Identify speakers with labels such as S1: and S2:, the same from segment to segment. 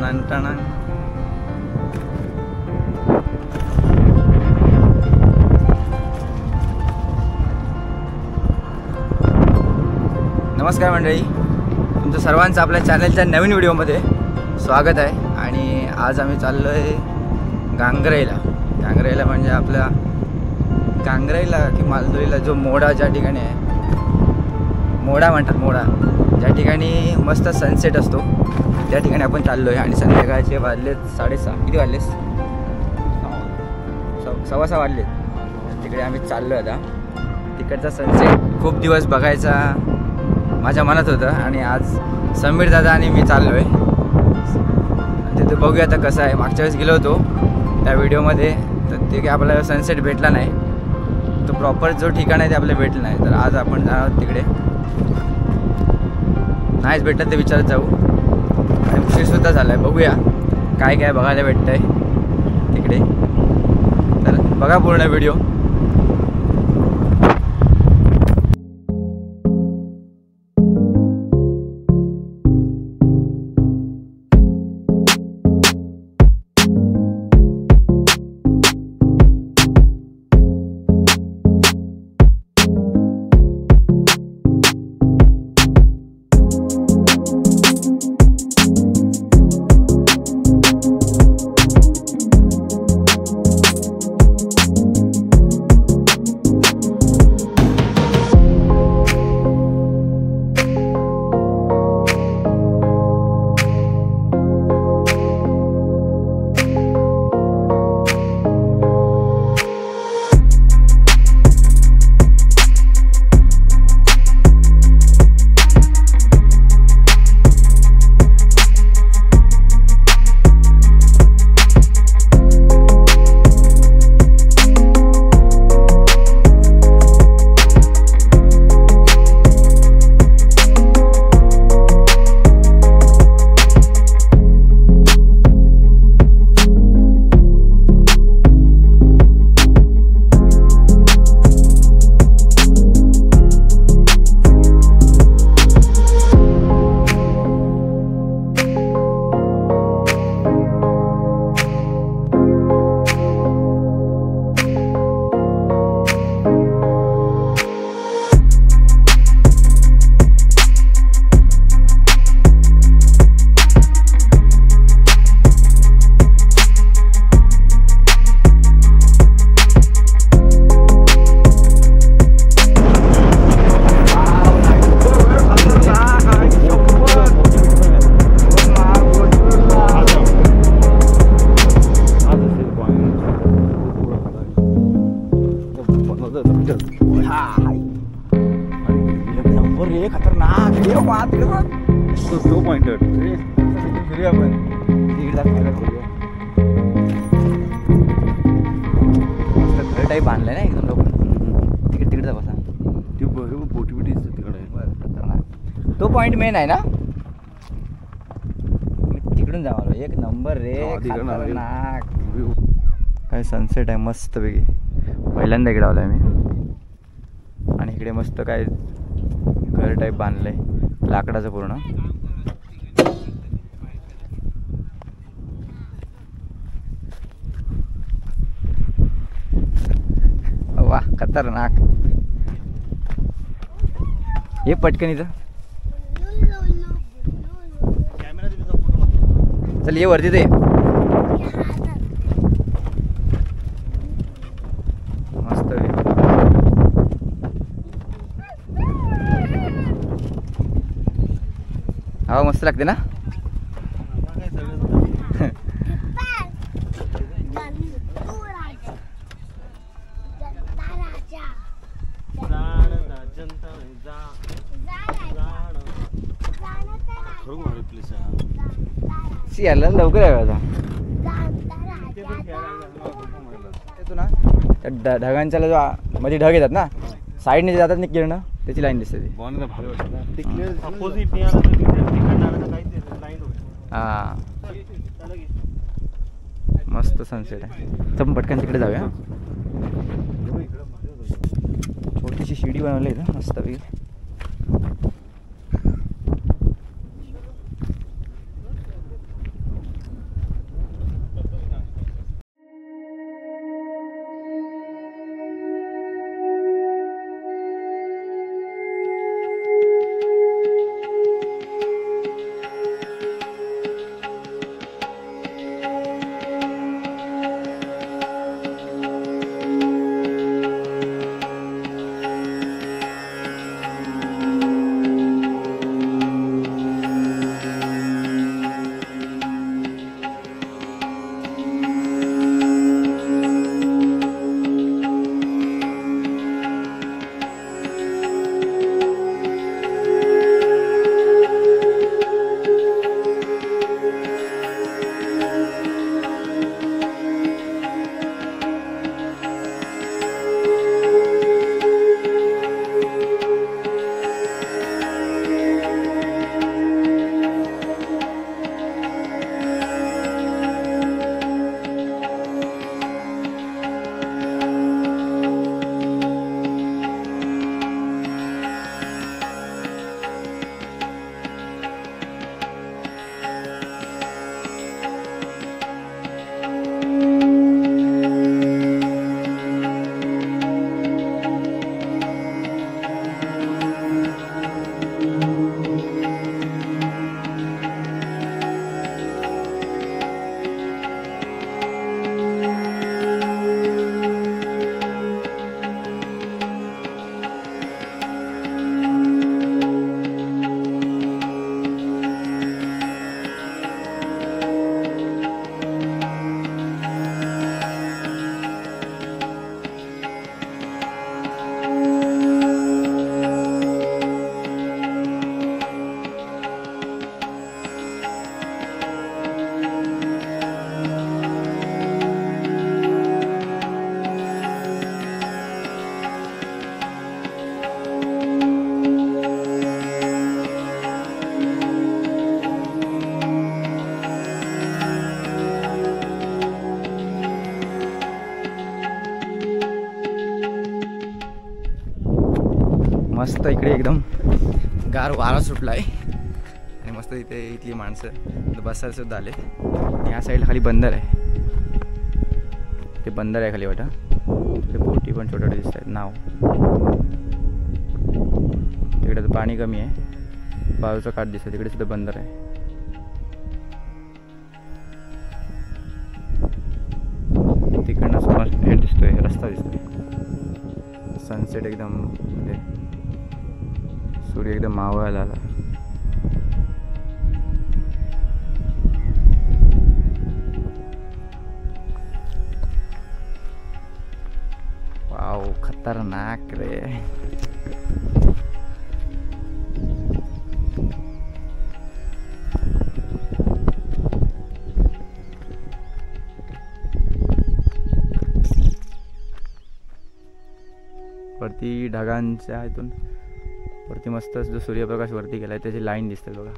S1: नमस्कार मंडळी, तुमचं सर्वांचं आपल्या चॅनलच्या नवीन व्हिडिओमध्ये स्वागत आहे. आणि आज आम्ही चाललो आहे गांगराईला म्हणजे आपल्या गांगराईला की मालदोरीला जो मोडा ज्या ठिकाणी आहे, मोडा म्हणतात, मोडा ज्या ठिकाणी मस्त सनसेट असतो त्या ठिकाणी आपण चाललो आहे. आणि संध्याकाळचे वाजलेत 6:30. किती वाजलेत? 6:15 वाजलेत. तिकडे आम्ही चाललो आहे. आता तिकडचा सनसेट खूप दिवस बघायचा माझ्या मनात होतं आणि आज समीर दादा आणि मी चाललो आहे. तिथे बघूया आता कसं आहे. मागच्या वेळेस गेलो होतो त्या व्हिडिओमध्ये, तर ते काही आपल्याला सनसेट भेटला नाही. तो प्रॉपर जो ठिकाण आहे ते आपल्याला भेटलं नाही. तर आज आपण जाणार आहोत तिकडे. नाहीच भेटलं ते विचारत जाऊ. आणि उशीरसुद्धा झाला आहे. बघूया काय काय बघायला भेटतं आहे तिकडे. तर बघा पूर्ण व्हिडिओ. टाईप बांधलं ना एकदम लोक. तिकडे बसा. ती बोटी तिकडे तो पॉइंट मेन आहे ना. तिकडून जाऊ. एक नंबर रे. काय सनसेट आहे मस्त पैकी. पहिल्यांदा इकडे आलो आहे मी. आणि इकडे मस्त काय घर टाईप बांधलं आहे लाकडाचं पूर्ण. वा खतरनाक. हे पटकन इथं चल ये वरती ते मस्त. हवा मस्त लागते ना. यायला लवकर आहे आता. येतो ना त्या ढगांच्या जो मध्ये ढग येतात ना, साईडने जातात ना किरण, त्याची लाईन दिसते ती. हां मस्त सनसेट आहे. तर पटकन तिकडे जाऊया. छोटीशी शिडी बनवली आहे ना मस्त पैकी. मस्त इकडे एकदम गार वारा सुटला आहे आणि मस्त इथे इथली माणसं बसायला सुद्धा आले. या साईडला खाली बंदर आहे, ते बंदर आहे खाली वाटा. ते बोटी पण छोटे छोटे दिसत आहेत, नाव. तिकडे तर पाणी कमी आहे, बाजूचा काठ दिसतो, तिकडे सुद्धा बंदर आहे. तिकडनं समोर हे दिसतोय, रस्ता दिसतोय. सनसेट एकदम म्हणजे सूर्य एकदम मावळायला आला. वाव, खतरनाक रे. वरती ढगांच्या इथून वरती मस्त जो सूर्यप्रकाश वरती गेलाय त्याची लाईन दिसते बघा.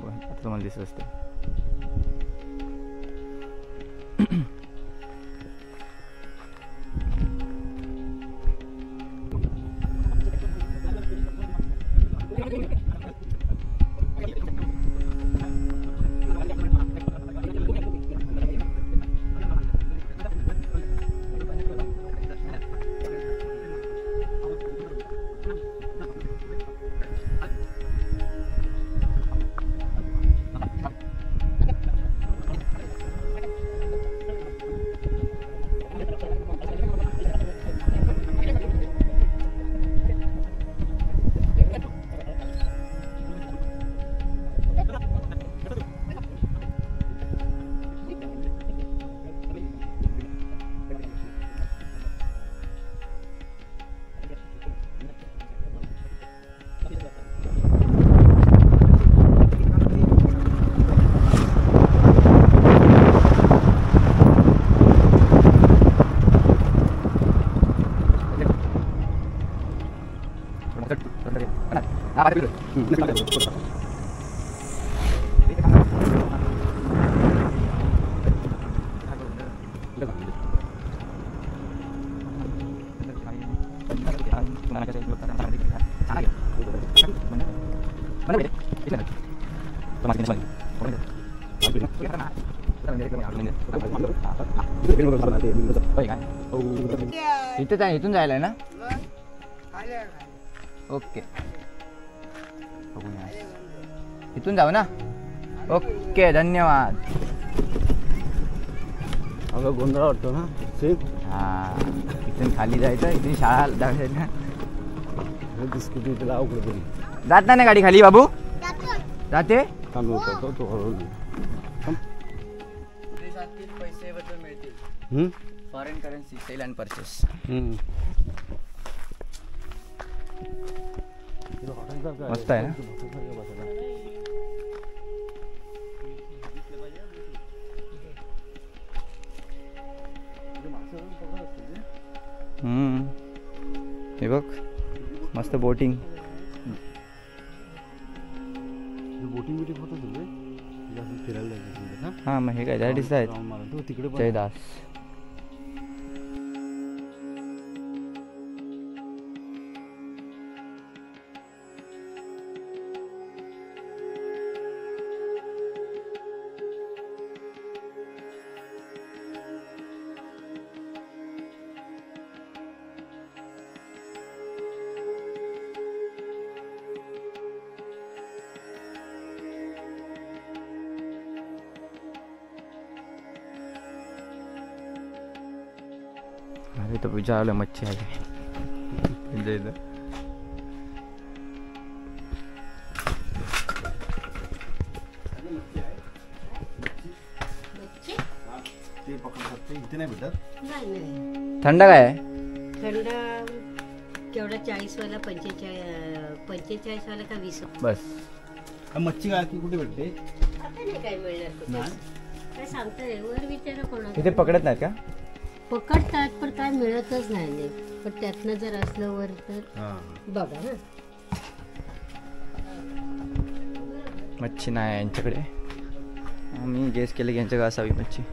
S1: आता तुम्हाला दिसत असते. इथून जायला ना. ओके, इथून जाऊ ना. ओके, धन्यवाद.
S2: अगं गोंधळ वाटतो ना.
S1: हा, इथून खाली जायचं, इथून शाळा जायचं ना.
S2: स्कूटी तुला अवघड
S1: जात नाही ना गाडी खाली बाबू. जाते पैसे बद्दल मिळतील. Foreign currency sale and purchase. मस्त आहे ना. हे बघ मस्त बोटिंग. हा, मग हे काय झाडीच आहेत जयदास. अरे तो विचारलं मच्छी आली. थंड काय आहे?
S3: थंड केवढा 40 वाला 45 वाला का 20
S1: बस.
S2: मच्छी काय कुठे भेटते?
S3: आता नाही काय मिळणार. काय सांगता रे, वर विचारा कोणाला.
S1: तिथे पकडत नाहीत का?
S3: पकडतात पण काय मिळतच नाही. पण त्यातनं जर असलं वर तर बघा ना.
S1: मच्छी नाही यांच्याकडे. मी गेस केलं की यांच्याकडे असावी मच्छी.